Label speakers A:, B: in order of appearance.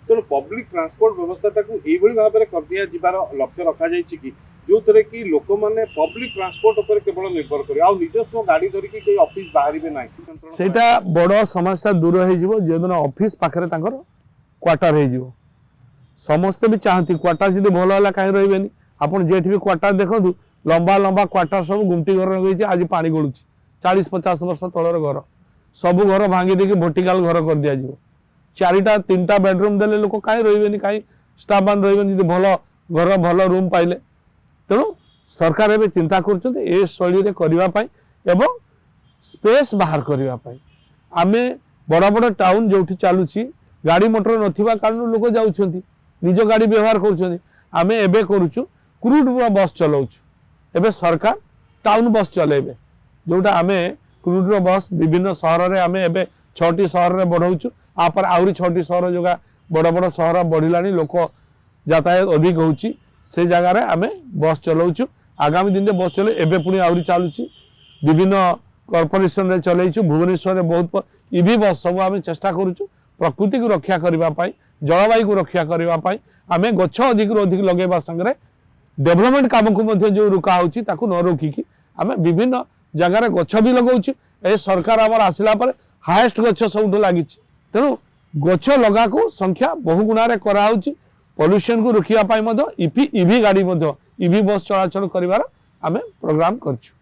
A: तेणु public transport व्यवस्था को भाव में कर दिया जीवार लक्ष्य रखा जाइए कि जो थे कि लोक मैंने पब्लिक ट्रांसपोर्ट पर केवल निर्भर करें आ निजस्व गाड़ी धरिकी कोई ऑफिस बाहर ना
B: सेटा बड़ समस्या दूर हो दिन ऑफिस पाखे क्वार्टर हो समस्ते भी चाहती क्वार्टर जब भल है कहीं रही आपड़ जेठी भी क्वार्टर देखूँ लंबा लंबा क्वार्टर सब गुमटी घर लगे आज पा गलुच 40-50 वर्ष तलर घर सब घर भांगी देकी भर्टिकाल घर कर दिया चारिटा 3टा बेडरूम देले लोक कहीं रही कहीं स्टाफ मान रही भल घर भल रूम पाइले तेणु सरकार एवं चिंता कर शैली करने स्पेस बाहर करने आम बड़ बड़ टाउन जो चलुची गाड़ी मोटर नथिबा कारण लोक जाऊँ निज गाड़ी व्यवहार करें एवं करुचु क्रूड बस चलाऊँ एवं सरकार टाउन बस चलेबे जोटा आम क्रूड बस विभिन्न सहर में आम एवं 6टी सहर में बढ़ाऊँ आपर आहरी 6टी सहर जो बड़ बड़ सहर बढ़ला लोक यातायात अधिक होची से जगार आम बस चलाऊँ आगामी दिन में बस चले एवं पुणी आहरी चलुची विभिन्न कॉर्पोरेशन रे चलैछु भुवनेश्वर में बहुत ईवी बस सब आम चेष्टा करुचु प्रकृति को रक्षा करने जलवायु को रक्षा करने आम गछ अधिक अधिक लगेगा संगे डेवलपमेंट काम को जो रुका हो न रोकिकी आम विभिन्न जगार गछ भी लगाऊँ ए सरकार आमर आसला हाएस्ट गछ सब लगी तेणु गछ लगा को संख्या बहु गुणारे कराऊँच पॉल्यूशन को रोकिया ईवी गाड़ी ईवी बस चलाचल कर आम प्रोग्राम करछु।